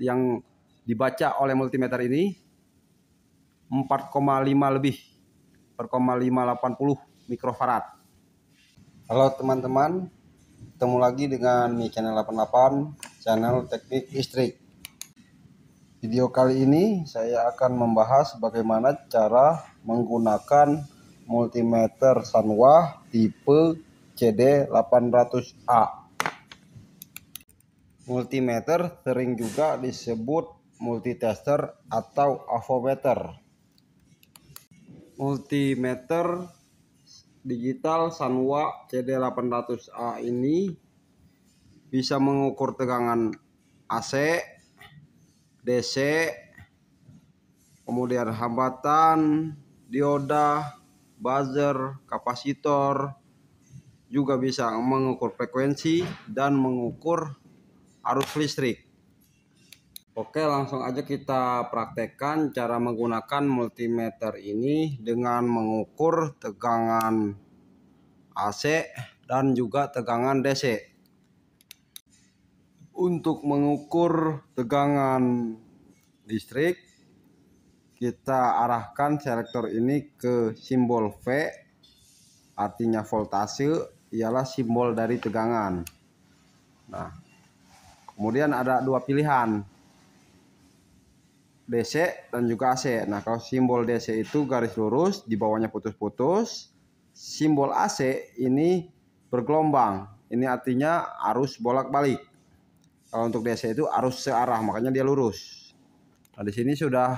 yang dibaca oleh multimeter ini 4,5 lebih, 4,580 mikrofarad. Halo teman-teman, ketemu lagi dengan channel 88, channel teknik listrik. Video kali ini saya akan membahas bagaimana cara menggunakan multimeter Sanwa tipe CD800A. Multimeter sering juga disebut multitester atau avometer. Multimeter digital Sanwa CD800A ini bisa mengukur tegangan AC, DC, kemudian hambatan, dioda, buzzer, kapasitor, juga bisa mengukur frekuensi dan mengukur arus listrik. Oke, langsung aja kita praktekkan cara menggunakan multimeter ini dengan mengukur tegangan AC dan juga tegangan DC. Untuk mengukur tegangan listrik, kita arahkan selektor ini ke simbol V, artinya voltase, ialah simbol dari tegangan. Nah, kemudian ada dua pilihan, DC dan juga AC. Nah, kalau simbol DC itu garis lurus, di bawahnya putus-putus. Simbol AC ini bergelombang. Ini artinya arus bolak-balik. Kalau untuk DC itu arus searah, makanya dia lurus. Nah, di sini sudah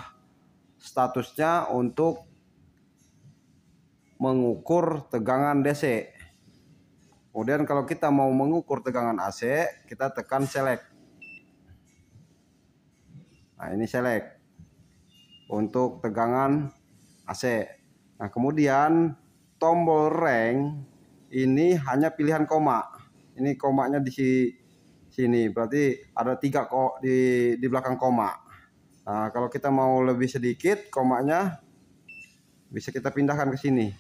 statusnya untuk mengukur tegangan DC. Kemudian kalau kita mau mengukur tegangan AC, kita tekan select. Nah, ini select untuk tegangan AC. Nah, kemudian tombol rank ini hanya pilihan koma. Ini komanya di sini, berarti ada 3 kok di belakang koma. Nah, kalau kita mau lebih sedikit komanya, bisa kita pindahkan ke sini.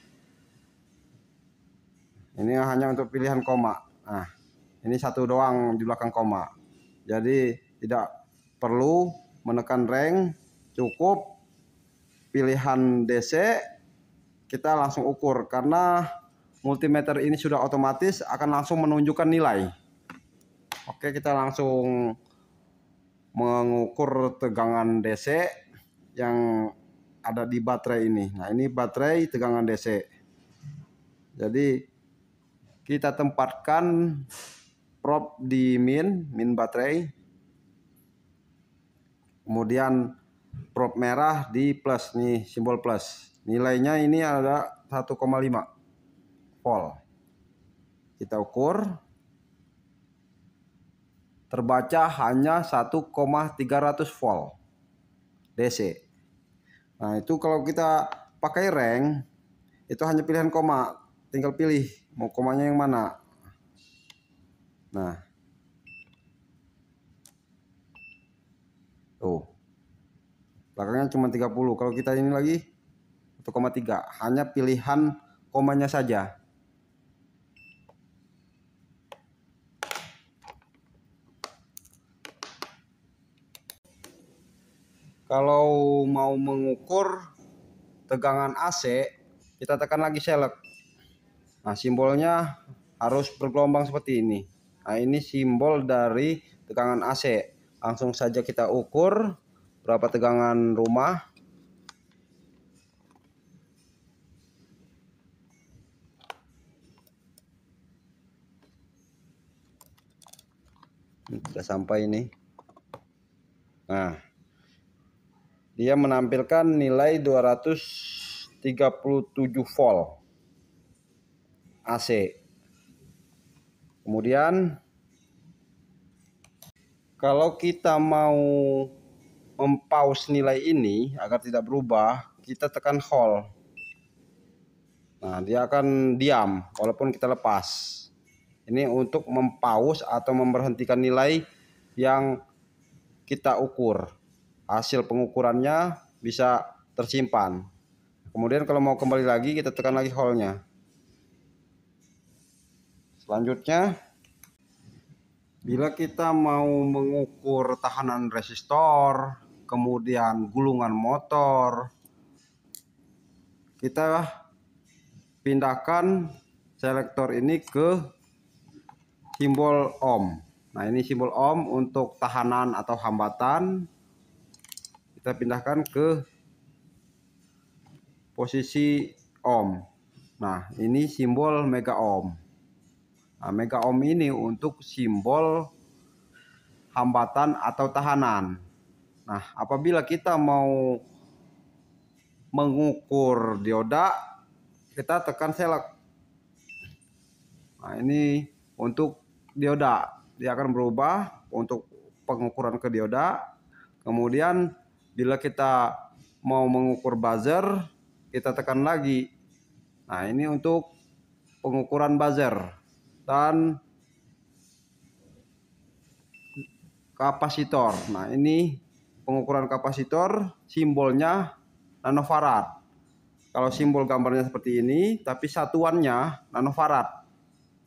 Ini hanya untuk pilihan koma. Nah, ini satu doang di belakang koma. Jadi tidak perlu menekan rank, cukup pilihan DC, kita langsung ukur. Karena multimeter ini sudah otomatis akan langsung menunjukkan nilai. Oke, kita langsung mengukur tegangan DC yang ada di baterai ini. Nah, ini baterai tegangan DC. Jadi kita tempatkan probe di min baterai, kemudian probe merah di plus, nih simbol plus. Nilainya ini ada 1,5 volt. Kita ukur, terbaca hanya 1,300 volt DC. Nah, itu kalau kita pakai rank, itu hanya pilihan koma, tinggal pilih mau komanya yang mana. Nah, tuh belakangnya cuma 30. Kalau kita ini lagi 1,3, hanya pilihan komanya saja. Kalau mau mengukur tegangan AC, kita tekan lagi select. Nah, simbolnya harus bergelombang seperti ini. Nah, ini simbol dari tegangan AC. Langsung saja kita ukur berapa tegangan rumah. Sudah sampai ini. Nah, dia menampilkan nilai 237 volt AC. Kemudian kalau kita mau mempause nilai ini agar tidak berubah, kita tekan hold. Nah, dia akan diam walaupun kita lepas. Ini untuk mempause atau memberhentikan nilai yang kita ukur. Hasil pengukurannya bisa tersimpan. Kemudian kalau mau kembali lagi, kita tekan lagi hold-nya. Selanjutnya Bila kita mau mengukur tahanan resistor, kemudian gulungan motor, kita pindahkan selektor ini ke simbol ohm. Nah, ini simbol ohm untuk tahanan atau hambatan. Kita pindahkan ke posisi ohm. Nah, ini simbol mega ohm. Nah, mega ohm ini untuk simbol hambatan atau tahanan. Nah, apabila kita mau mengukur dioda, kita tekan select. Nah, ini untuk dioda, dia akan berubah untuk pengukuran ke dioda. Kemudian bila kita mau mengukur buzzer, kita tekan lagi. Nah, ini untuk pengukuran buzzer dan kapasitor. Nah, ini pengukuran kapasitor, simbolnya nanofarad. Kalau simbol gambarnya seperti ini, tapi satuannya nanofarad.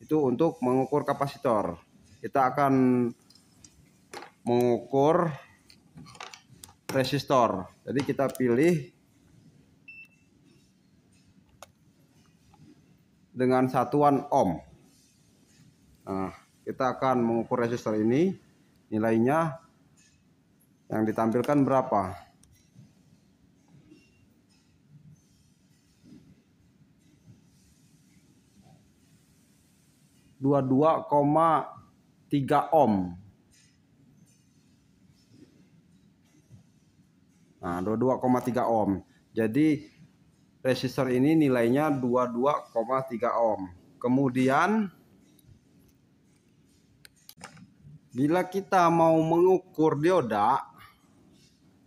Itu untuk mengukur kapasitor. Kita akan mengukur resistor. Jadi kita pilih dengan satuan ohm. Nah, kita akan mengukur resistor ini, nilainya yang ditampilkan berapa. Dua 22,3 ohm. Nah, 22,3 ohm. Jadi resistor ini nilainya 22,3 ohm. Kemudian bila kita mau mengukur dioda,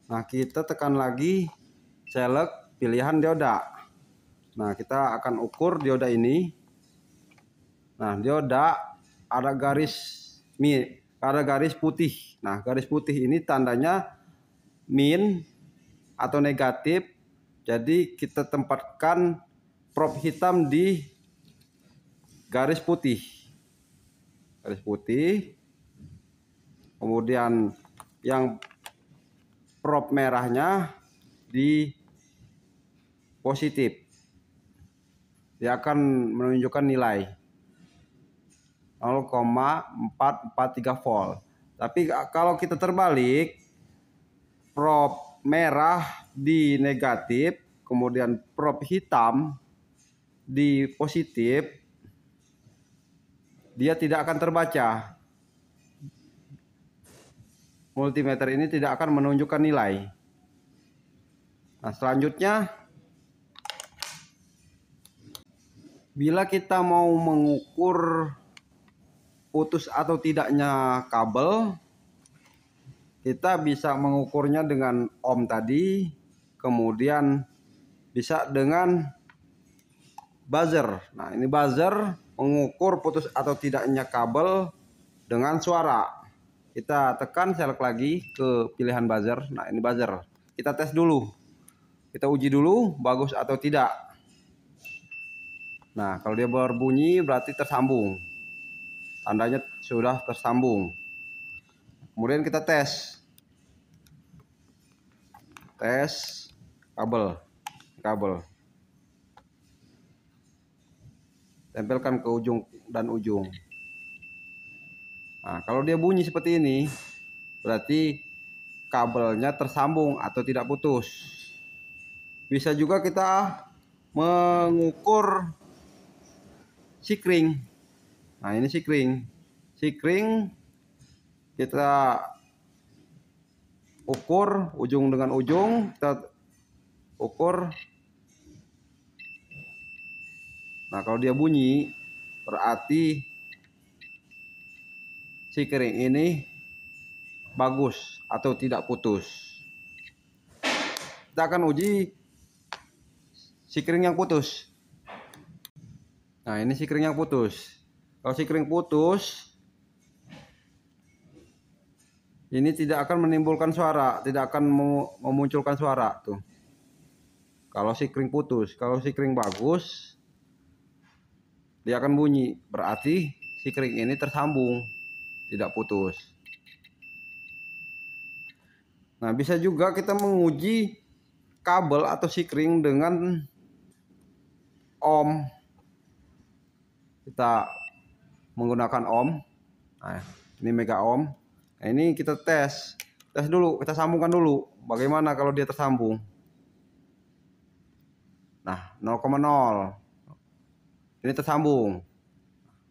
nah kita tekan lagi select pilihan dioda. Nah, kita akan ukur dioda ini. Nah, dioda ada garis putih. Nah, garis putih ini tandanya min atau negatif. Jadi kita tempatkan probe hitam di garis putih. Garis putih. Kemudian yang probe merahnya di positif. Dia akan menunjukkan nilai 0,443 volt. Tapi kalau kita terbalik, probe merah di negatif, kemudian probe hitam di positif, dia tidak akan terbaca. Multimeter ini tidak akan menunjukkan nilai. Nah, selanjutnya, bila kita mau mengukur putus atau tidaknya kabel, kita bisa mengukurnya dengan ohm tadi, kemudian bisa dengan buzzer. Nah, ini buzzer mengukur putus atau tidaknya kabel dengan suara. Kita tekan select lagi ke pilihan buzzer. Nah, ini buzzer. Kita tes dulu. Kita uji dulu bagus atau tidak. Nah, kalau dia berbunyi berarti tersambung. Tandanya sudah tersambung. Kemudian kita tes. Tes kabel. Tempelkan ke ujung dan ujung. Nah, kalau dia bunyi seperti ini, berarti kabelnya tersambung atau tidak putus. Bisa juga kita mengukur sikring. Nah, ini sikring. Sikring kita ukur ujung dengan ujung, kita ukur. Nah, kalau dia bunyi berarti sikring ini bagus atau tidak putus. Kita akan uji sikring yang putus. Nah, ini sikring yang putus. Kalau sikring putus, ini tidak akan menimbulkan suara, tidak akan memunculkan suara tuh. Kalau sikring putus, kalau sikring bagus, dia akan bunyi. Berarti sikring ini tersambung, tidak putus. Nah, bisa juga kita menguji kabel atau sikring dengan ohm. Kita menggunakan ohm. Nah, ini mega ohm. Nah, ini kita tes dulu, kita sambungkan dulu. Bagaimana kalau dia tersambung? Nah, 0,0 ini tersambung.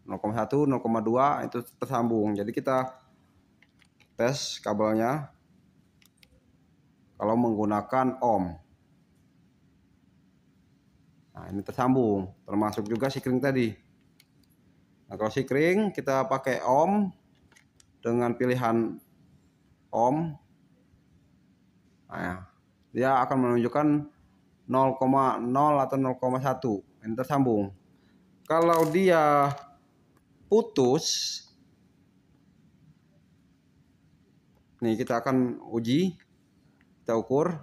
0,1, 0,2 itu tersambung. Jadi kita tes kabelnya kalau menggunakan ohm. Nah, ini tersambung, termasuk juga sikring tadi. Nah, kalau sikring kita pakai ohm dengan pilihan ohm. Nah, dia akan menunjukkan 0,0 atau 0,1. Ini tersambung. Kalau dia putus, nih kita akan uji, kita ukur.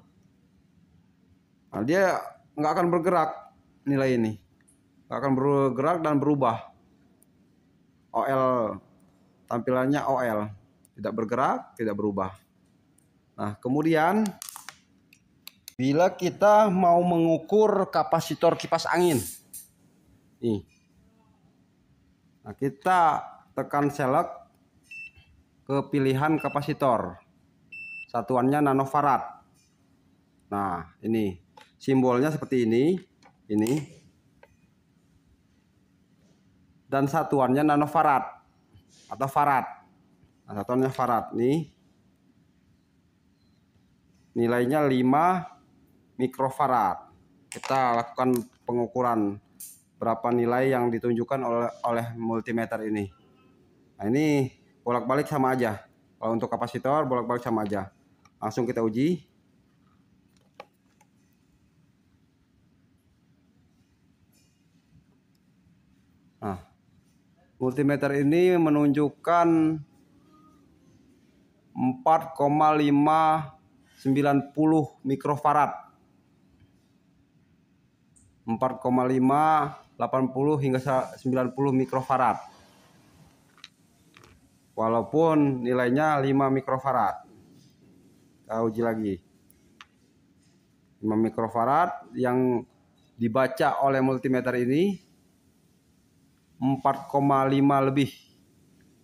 Nah, dia nggak akan bergerak nilai ini, nggak akan bergerak dan berubah. OL, tampilannya OL, tidak bergerak, tidak berubah. Nah, kemudian bila kita mau mengukur kapasitor kipas angin, nih, nah kita tekan select ke pilihan kapasitor, satuannya nanofarad. Nah, ini simbolnya seperti ini, dan satuannya nanofarad atau farad. Nah, satuannya farad nih, nilainya 5 mikrofarad. Kita lakukan pengukuran berapa nilai yang ditunjukkan oleh multimeter ini. Nah, ini bolak-balik sama aja. Kalau untuk kapasitor bolak-balik sama aja. Langsung kita uji. Nah, multimeter ini menunjukkan 4,590 mikrofarad. 4,580 hingga 90 mikrofarad. Walaupun nilainya 5 mikrofarad. Kita uji lagi. 5 mikrofarad yang dibaca oleh multimeter ini 4,5 lebih.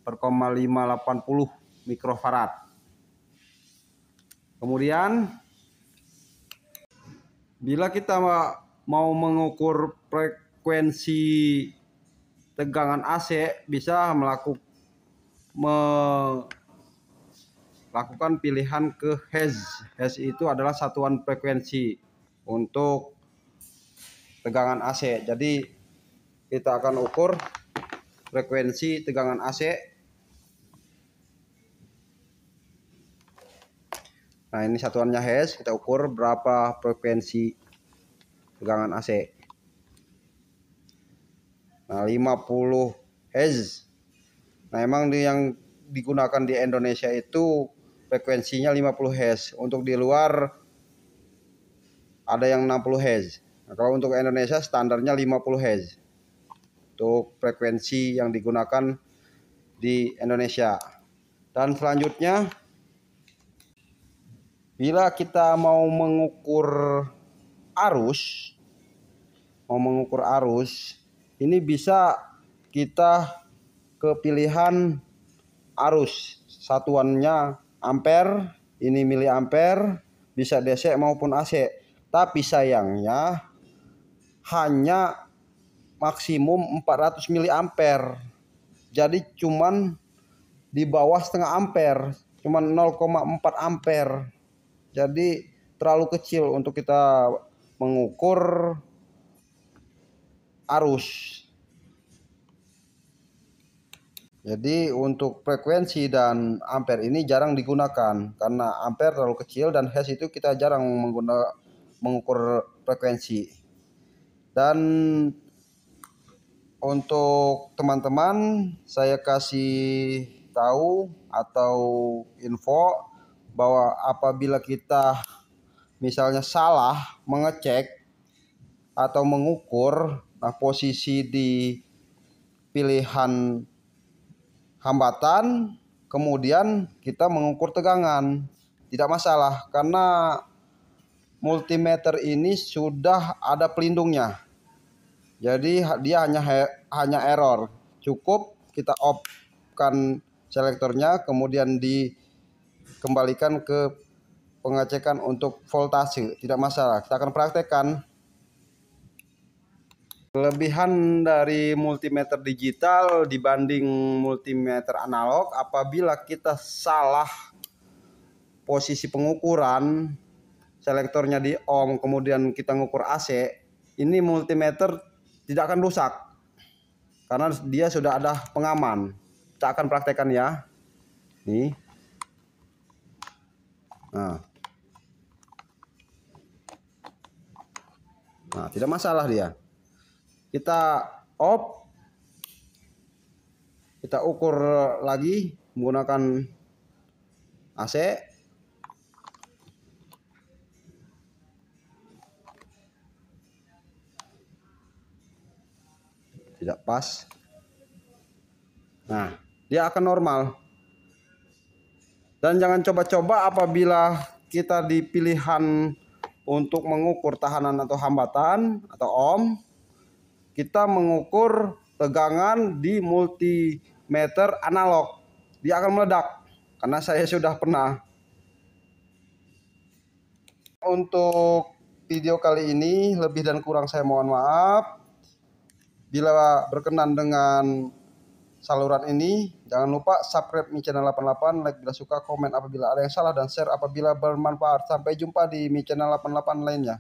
4,580 mikrofarad. Kemudian bila kita mau mengukur frekuensi tegangan AC, bisa melakukan pilihan ke Hertz. Hertz itu adalah satuan frekuensi untuk tegangan AC. Jadi kita akan ukur frekuensi tegangan AC. Nah, ini satuannya Hertz, kita ukur berapa frekuensi tegangan AC. Nah, 50 Hz. Nah, emang yang digunakan di Indonesia itu frekuensinya 50 Hz. Untuk di luar ada yang 60 Hz. Nah, kalau untuk Indonesia standarnya 50 Hz. Untuk frekuensi yang digunakan di Indonesia. Dan selanjutnya, bila kita mau mengukur arus, ini bisa kita ke pilihan arus, satuannya ampere, ini miliampere, bisa DC maupun AC. Tapi sayangnya hanya maksimum 400 miliampere. Jadi cuman di bawah setengah ampere, cuman 0,4 ampere. Jadi terlalu kecil untuk kita mengukur arus. Jadi untuk frekuensi dan ampere ini jarang digunakan karena ampere terlalu kecil dan Hertz itu kita jarang mengukur frekuensi. Dan untuk teman-teman saya kasih tahu atau info bahwa apabila kita misalnya salah mengecek atau mengukur, nah posisi di pilihan hambatan kemudian kita mengukur tegangan. Tidak masalah karena multimeter ini sudah ada pelindungnya. Jadi dia hanya error. Cukup kita off-kan selektornya, kemudian dikembalikan ke pengecekan untuk voltase. Tidak masalah. Kita akan praktekkan. Kelebihan dari multimeter digital dibanding multimeter analog, apabila kita salah posisi pengukuran, selektornya di on, kemudian kita ngukur AC, ini multimeter tidak akan rusak karena dia sudah ada pengaman. Kita akan praktekkan ya. Nih. Nah, tidak masalah dia. Kita off, kita ukur lagi menggunakan AC. Tidak pas. Nah, dia akan normal. Dan jangan coba-coba apabila kita di pilihan untuk mengukur tahanan atau hambatan atau ohm, kita mengukur tegangan di multimeter analog. Dia akan meledak karena saya sudah pernah. Untuk video kali ini lebih dan kurang saya mohon maaf. Bila berkenan dengan saluran ini, jangan lupa subscribe Mi Channel 88, like bila suka, komen apabila ada yang salah, dan share apabila bermanfaat. Sampai jumpa di Mi Channel 88 lainnya.